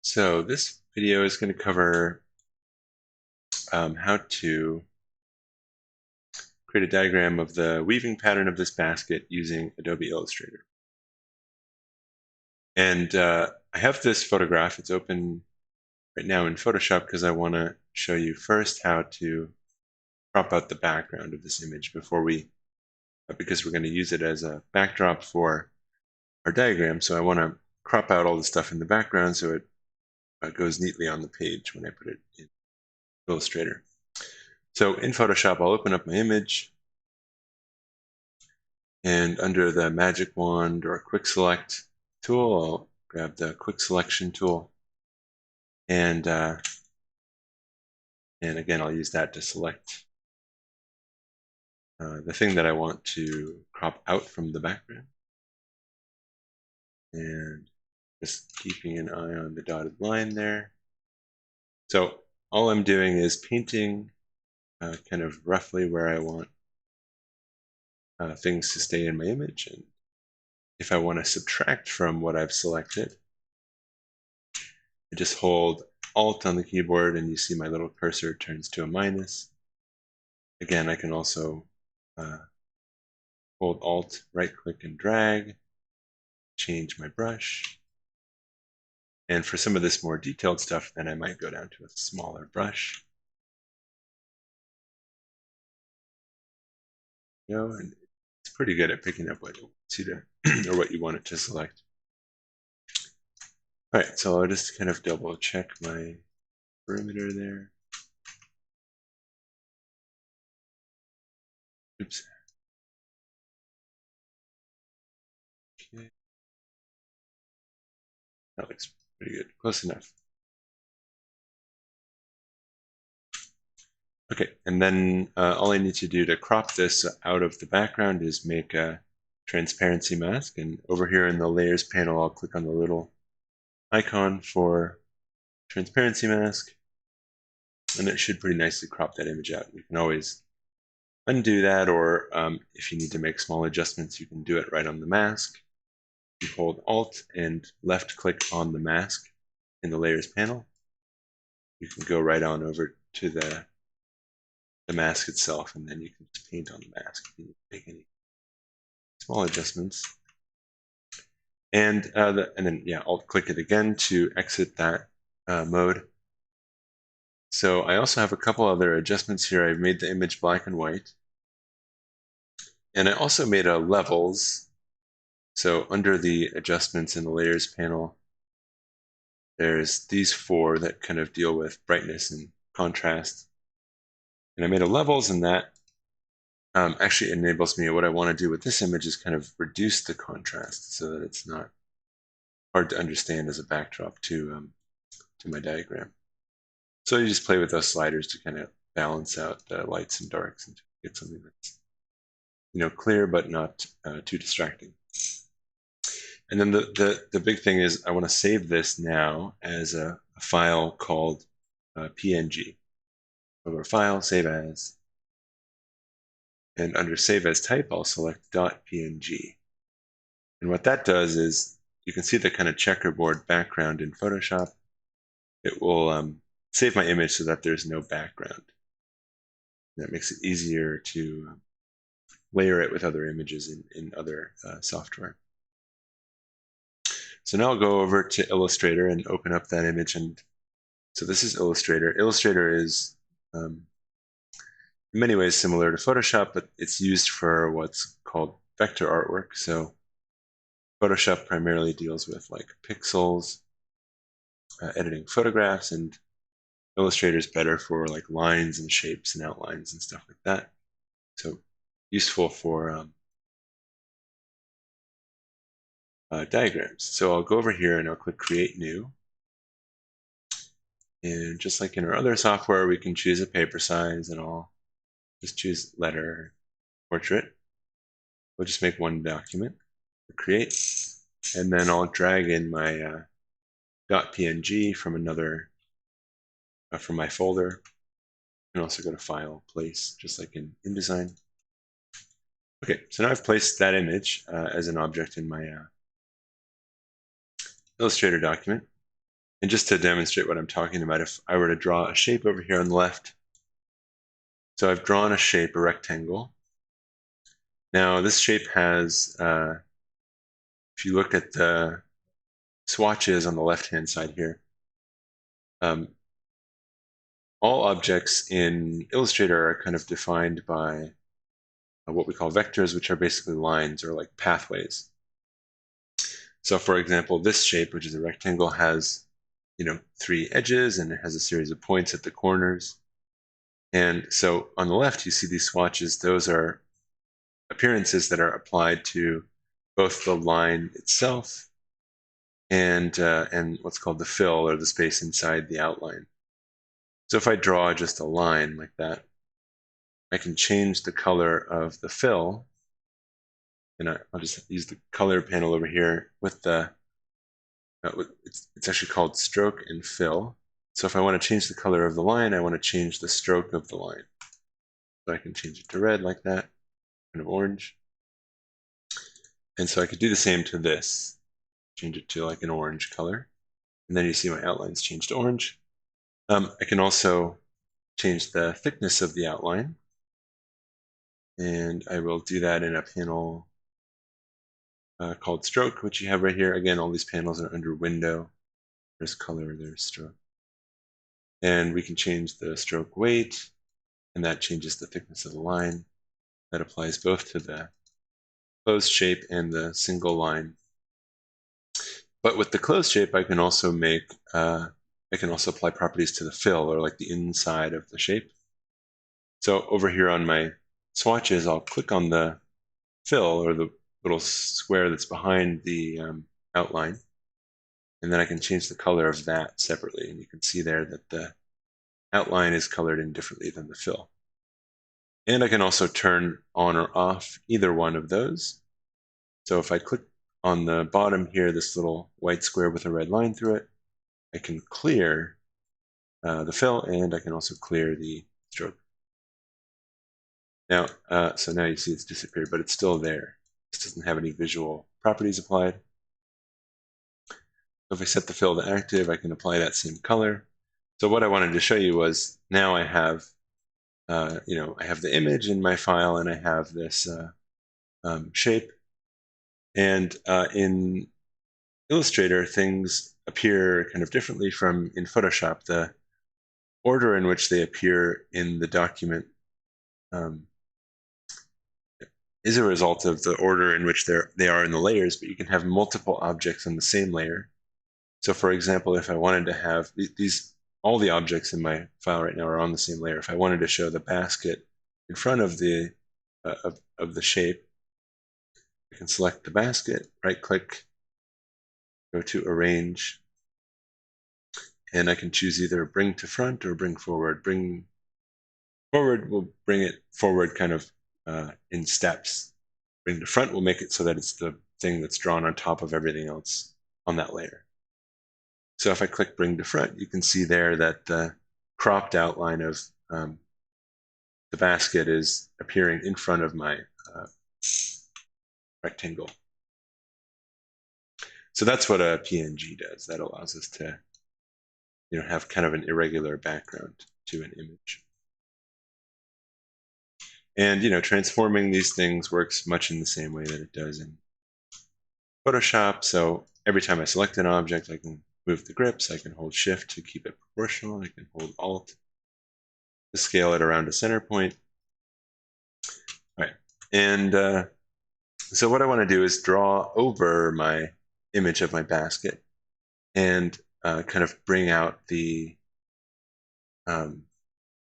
So this video is going to cover how to create a diagram of the weaving pattern of this basket using Adobe Illustrator. And I have this photograph. It's open right now in Photoshop because I want to show you first how to crop out the background of this image because we're going to use it as a backdrop for our diagram. So I want to crop out all the stuff in the background so it goes neatly on the page when I put it in Illustrator. So in Photoshop, I'll open up my image, and under the magic wand or quick select tool, I'll grab the quick selection tool, and again, I'll use that to select the thing that I want to crop out from the background, and just keeping an eye on the dotted line there. So all I'm doing is painting kind of roughly where I want things to stay in my image. And if I want to subtract from what I've selected, I just hold Alt on the keyboard and you see my little cursor turns to a minus. Again, I can also hold Alt, right click and drag, change my brush. And for some of this more detailed stuff, then I might go down to a smaller brush. And it's pretty good at picking up what it wants you to, or what you want it to select. All right, so I'll just kind of double check my perimeter there. Oops. Okay. That looks pretty good, close enough. Okay, and then all I need to do to crop this out of the background is make a transparency mask. And over here in the layers panel, I'll click on the little icon for transparency mask, and it should pretty nicely crop that image out. You can always undo that, or if you need to make small adjustments, you can do it right on the mask. You hold Alt and left click on the mask in the layers panel. You can go right on over to the mask itself, and then you can just paint on the mask if you need to make any small adjustments. And then Alt click it again to exit that mode. So I also have a couple other adjustments here. I've made the image black and white. And I also made a levels. So under the adjustments in the layers panel, there's these four that kind of deal with brightness and contrast. And I made a levels, and that actually enables me, what I want to do with this image is kind of reduce the contrast so that it's not hard to understand as a backdrop to my diagram. So you just play with those sliders to kind of balance out the lights and darks and get something that's clear but not too distracting. And then the big thing is I want to save this now as a file called PNG. I'll go to File, Save As, and under Save As Type, I'll select .png. And what that does is you can see the kind of checkerboard background in Photoshop. It will save my image so that there's no background. And that makes it easier to layer it with other images in other software. So now I'll go over to Illustrator and open up that image. And so this is Illustrator. Illustrator is in many ways similar to Photoshop, but it's used for what's called vector artwork. So Photoshop primarily deals with like pixels, editing photographs, and Illustrator is better for like lines and shapes and outlines and stuff like that. So useful for diagrams. So I'll go over here and I'll click Create New. And just like in our other software, we can choose a paper size, and I'll just choose letter portrait. We'll just make one document, create, and then I'll drag in my .png from from my folder. And also go to File, Place, just like in InDesign. Okay, so now I've placed that image as an object in my Illustrator document. And just to demonstrate what I'm talking about, if I were to draw a shape over here on the left, so I've drawn a shape, a rectangle. Now this shape has, if you look at the swatches on the left-hand side here, all objects in Illustrator are kind of defined by what we call vectors, which are basically lines or like pathways. So for example, this shape, which is a rectangle, has 3 edges and it has a series of points at the corners. And so on the left, you see these swatches. Those are appearances that are applied to both the line itself and what's called the fill, or the space inside the outline. So if I draw just a line like that, I can change the color of the fill, and I'll just use the color panel over here with the, it's actually called stroke and fill. So if I want to change the color of the line, I want to change the stroke of the line. So I can change it to red like that, kind of orange. And so I could do the same to this, change it to like an orange color. And then you see my outlines change to orange. I can also change the thickness of the outline. And I will do that in a panel called stroke, which you have right here. Again, all these panels are under window. There's color, there's stroke. And we can change the stroke weight, and that changes the thickness of the line. That applies both to the closed shape and the single line. But with the closed shape, I can also apply properties to the fill, or like the inside of the shape. So over here on my swatches, I'll click on the fill, or the little square that's behind the outline, and then I can change the color of that separately. And you can see there that the outline is colored in differently than the fill. And I can also turn on or off either one of those. So if I click on the bottom here, this little white square with a red line through it, I can clear the fill, and I can also clear the stroke. Now, so now you see it's disappeared, but it's still there. This doesn't have any visual properties applied. So if I set the fill to active, I can apply that same color. So what I wanted to show you was, now I have, I have the image in my file, and I have this shape. And in Illustrator, things appear kind of differently from in Photoshop. The order in which they appear in the document is a result of the order in which they are in the layers, but you can have multiple objects on the same layer. So for example, if I wanted to have all the objects in my file right now are on the same layer. If I wanted to show the basket in front of the of the shape, I can select the basket, right-click, go to Arrange, and I can choose either Bring to Front or Bring Forward. Bring Forward will bring it forward kind of in steps. Bring to Front will make it so that it's the thing that's drawn on top of everything else on that layer. So if I click Bring to Front, you can see there that the cropped outline of the basket is appearing in front of my rectangle. So that's what a PNG does. That allows us to have kind of an irregular background to an image. And transforming these things works much in the same way that it does in Photoshop. So every time I select an object, I can move the grips. I can hold Shift to keep it proportional. I can hold Alt to scale it around a center point. All right. And so what I want to do is draw over my image of my basket and kind of bring out the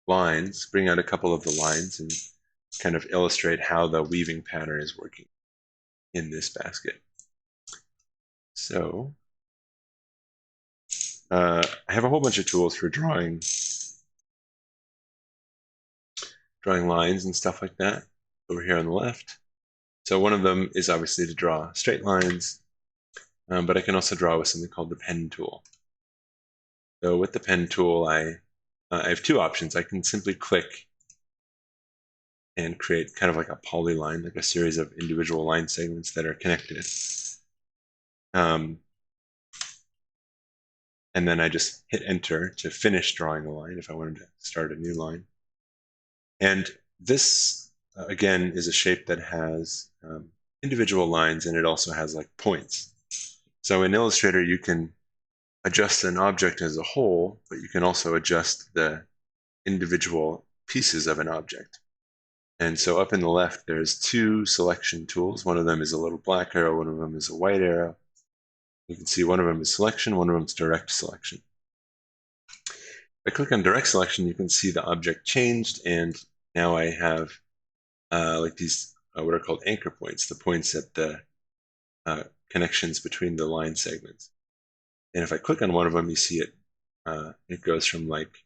lines, bring out a couple of the lines, and kind of illustrate how the weaving pattern is working in this basket. So I have a whole bunch of tools for drawing lines and stuff like that over here on the left. So one of them is obviously to draw straight lines, but I can also draw with something called the pen tool. So with the pen tool, I have two options. I can simply click and create kind of like a polyline, like a series of individual line segments that are connected. And then I just hit enter to finish drawing a line if I wanted to start a new line. And this, again, is a shape that has individual lines, and it also has like points. So in Illustrator, you can adjust an object as a whole, but you can also adjust the individual pieces of an object. And so up in the left, there's two selection tools. One of them is a little black arrow, one of them is a white arrow. You can see one of them is selection, one of them is direct selection. If I click on direct selection, you can see the object changed, and now I have like these what are called anchor points, the points at the connections between the line segments. And if I click on one of them, you see it goes from like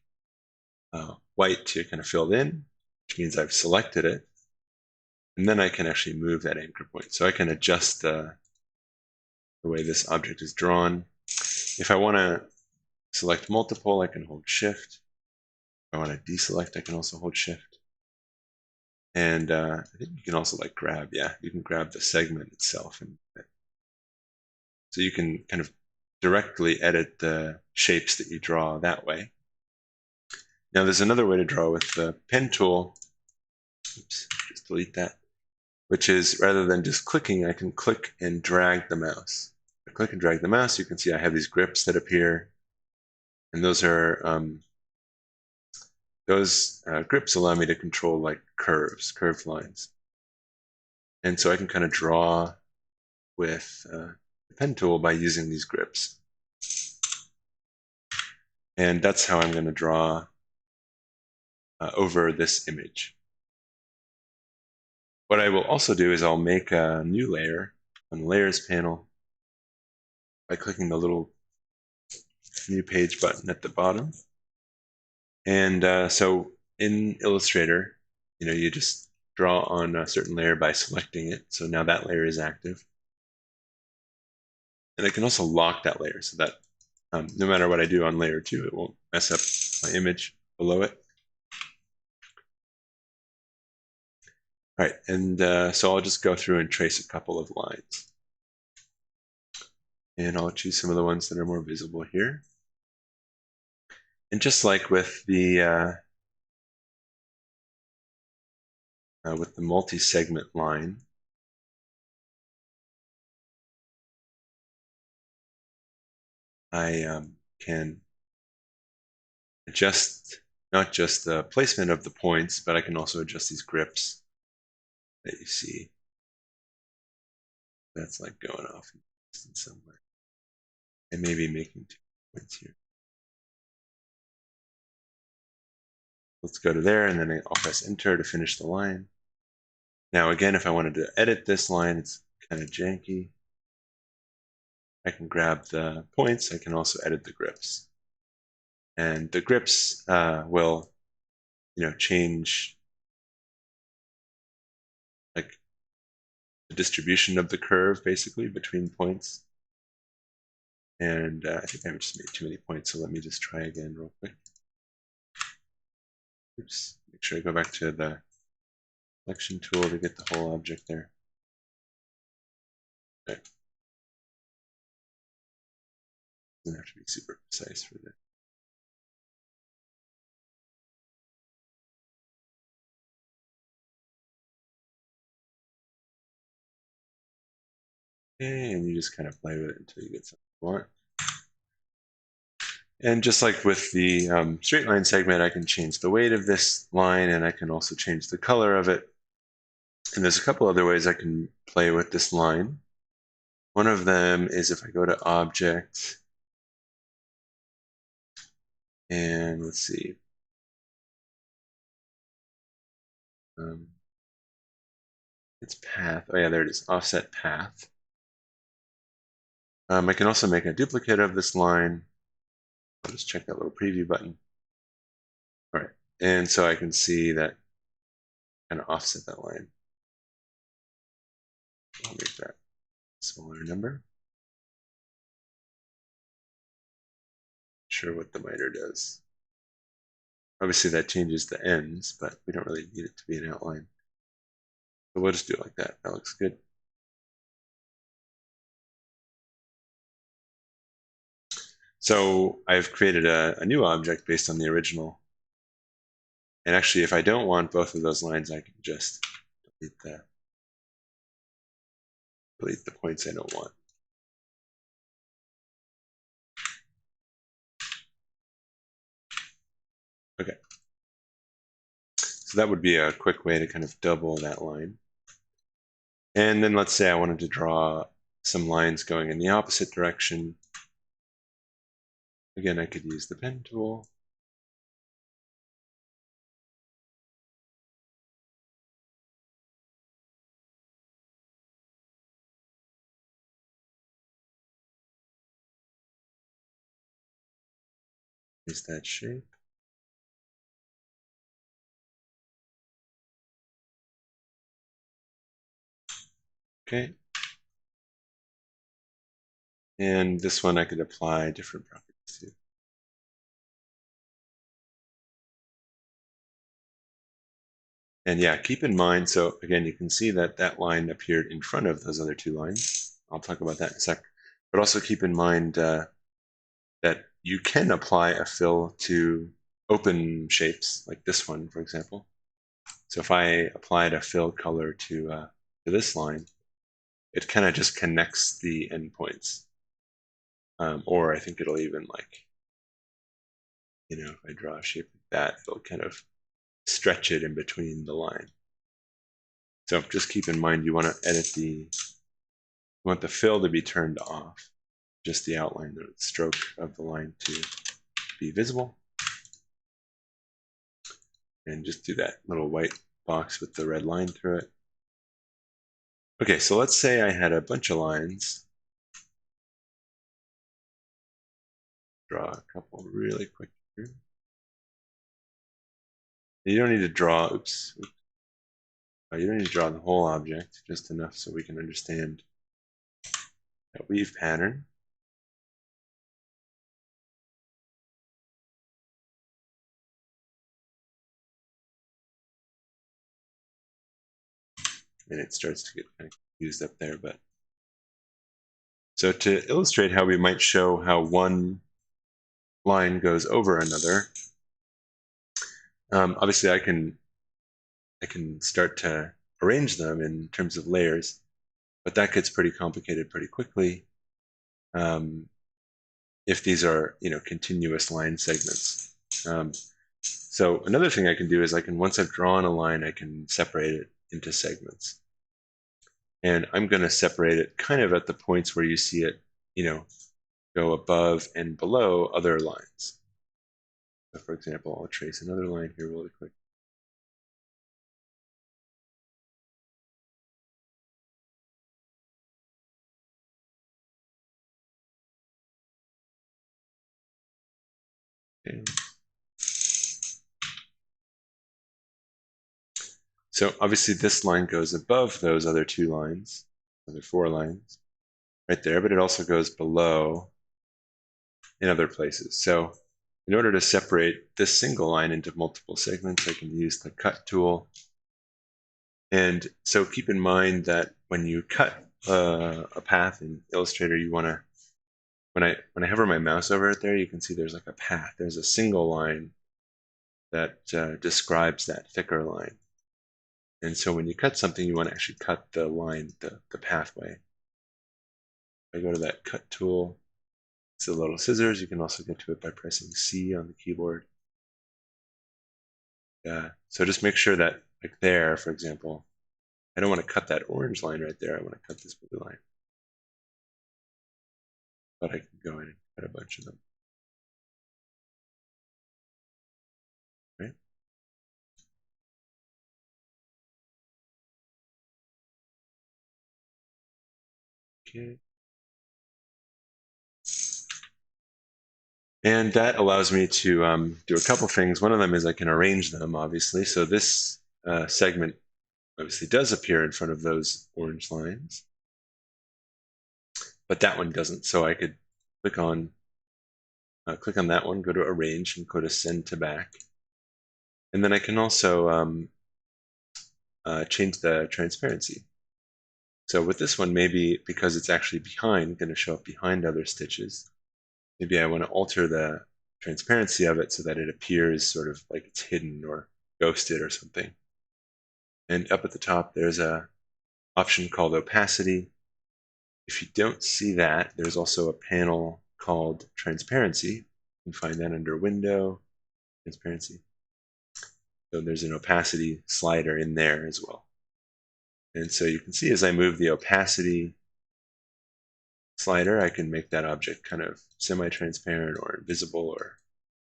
white to kind of filled in, which means I've selected it. And then I can actually move that anchor point. So I can adjust the way this object is drawn. If I want to select multiple, I can hold Shift. If I want to deselect, I can also hold Shift. And I think you can also like grab, you can grab the segment itself. So you can kind of directly edit the shapes that you draw that way. Now there's another way to draw with the pen tool. Oops, just delete that. Which is rather than just clicking, I can click and drag the mouse. If I click and drag the mouse, you can see I have these grips that appear. And those are grips allow me to control like curved lines. And so I can kind of draw with the pen tool by using these grips. And that's how I'm going to draw over this image. What I will also do is I'll make a new layer on the Layers panel by clicking the little New Page button at the bottom. And so in Illustrator, you just draw on a certain layer by selecting it. So now that layer is active. And I can also lock that layer so that no matter what I do on layer 2, it won't mess up my image below it. All right, and so I'll just go through and trace a couple of lines. And I'll choose some of the ones that are more visible here. And just like with the multi-segment line, I can adjust not just the placement of the points, but I can also adjust these grips that you see. That's like going off in somewhere. And maybe making 2 points here. Let's go to there, and then I'll press Enter to finish the line. Now again, if I wanted to edit this line, it's kind of janky. I can grab the points. I can also edit the grips. And the grips will, change like the distribution of the curve basically between points. And I think I just made too many points, so let me just try again real quick. Oops, make sure I go back to the selection tool to get the whole object there. Okay. Doesn't have to be super precise for this. Okay, and you just kind of play with it until you get something you want. And just like with the straight line segment, I can change the weight of this line, and I can also change the color of it. And there's a couple other ways I can play with this line. One of them is if I go to Object, and let's see. It's Path. Oh yeah, there it is, Offset Path. I can also make a duplicate of this line. I'll just check that little preview button. All right, and so I can see that, kind of offset that line. I'll make that a smaller number. Not sure what the miter does. Obviously that changes the ends, but we don't really need it to be an outline. So we'll just do it like that. That looks good. So I've created a new object based on the original. And actually, if I don't want both of those lines, I can just delete the points I don't want. Okay. So that would be a quick way to kind of double that line. And then let's say I wanted to draw some lines going in the opposite direction. Again, I could use the pen tool. Is that shape? Okay. And this one I could apply different properties to. And yeah, keep in mind, so again, you can see that that line appeared in front of those other two lines. I'll talk about that in a sec. But also keep in mind that you can apply a fill to open shapes, like this one, for example. So if I applied a fill color to this line, it kind of just connects the endpoints. Or I think it'll even if I draw a shape like that, it'll kind of stretch it in between the line. So just keep in mind you want to you want the fill to be turned off, just the outline, the stroke of the line to be visible. And just do that little white box with the red line through it. Okay, so let's say I had a bunch of lines. Draw a couple really quick here. You don't need to draw, you don't need to draw the whole object, just enough so we can understand that weave pattern. And it starts to get kind of confused up there, but so to illustrate how we might show how one line goes over another, obviously I can start to arrange them in terms of layers, but that gets pretty complicated pretty quickly if these are continuous line segments. So another thing I can do is once I've drawn a line, I can separate it into segments. And I'm going to separate it kind of at the points where you see it, go above and below other lines. So for example, I'll trace another line here really quick. Okay. So obviously this line goes above those other two lines, other four lines, right there, but it also goes below in other places. So in order to separate this single line into multiple segments, I can use the cut tool. And so keep in mind that when you cut a path in Illustrator, you want to, when I hover my mouse over it there, you can see there's like a path. There's a single line that describes that thicker line. And so when you cut something, you want to actually cut the line, the pathway. I go to that cut tool. It's the little scissors. You can also get to it by pressing C on the keyboard. So just make sure that, like there, for example, I don't want to cut that orange line right there. I want to cut this blue line. But I can go in and cut a bunch of them. Right? Okay. And that allows me to do a couple things. One of them is I can arrange them, obviously. So this segment obviously does appear in front of those orange lines, but that one doesn't. So I could click on that one, go to Arrange, and go to Send to Back. And then I can also change the transparency. So with this one, maybe because it's actually behind, going to show up behind other stitches, maybe I want to alter the transparency of it so that it appears sort of like it's hidden or ghosted or something. And up at the top, there's a option called opacity. If you don't see that, there's also a panel called transparency. You can find that under window, transparency. So there's an opacity slider in there as well. And so you can see as I move the opacity slider, I can make that object kind of semi-transparent or invisible or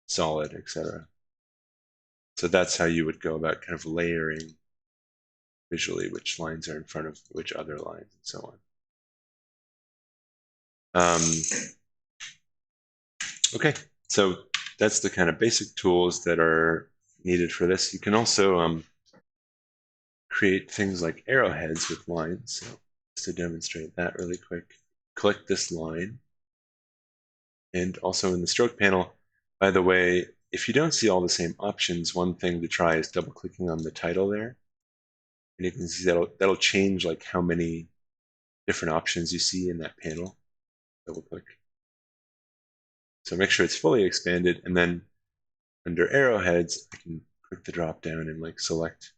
solid, etc. So that's how you would go about kind of layering visually which lines are in front of which other lines and so on. Okay, so that's the kind of basic tools that are needed for this. You can also create things like arrowheads with lines. So just to demonstrate that really quick, click this line. And also in the stroke panel, by the way, if you don't see all the same options, one thing to try is double clicking on the title there. And you can see that'll change like how many different options you see in that panel. Double click. So make sure it's fully expanded, and then under arrowheads, I can click the drop down and like select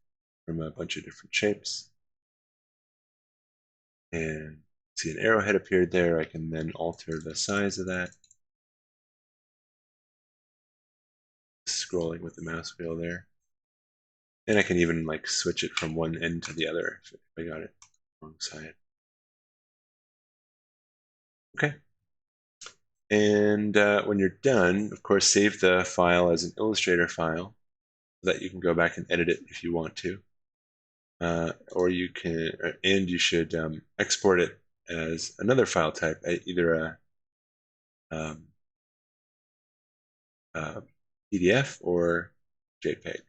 from a bunch of different shapes. And see an arrowhead appeared there. I can then alter the size of that. Scrolling with the mouse wheel there. And I can even like switch it from one end to the other if I got it wrong side. Okay. And when you're done, of course, save the file as an Illustrator file so that you can go back and edit it if you want to. Or you can, and you should export it as another file type, either a PDF or JPEG.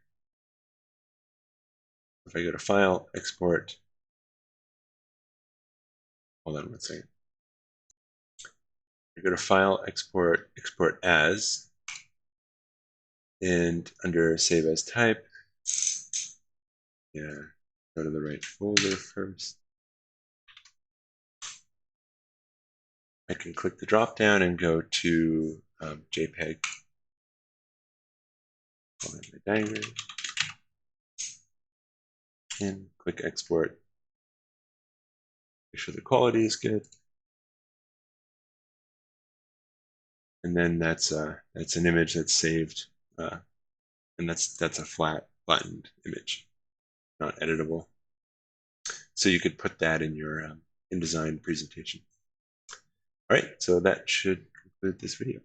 If I go to File, Export, hold on one second. I go to File, Export, Export As, and under Save As Type, yeah, go to the right folder first. I can click the drop down and go to JPEG. I'll have my diagram. And click Export. Make sure the quality is good. And then that's an image that's saved, and that's a flattened image, not editable. So you could put that in your InDesign presentation. All right, so that should conclude this video.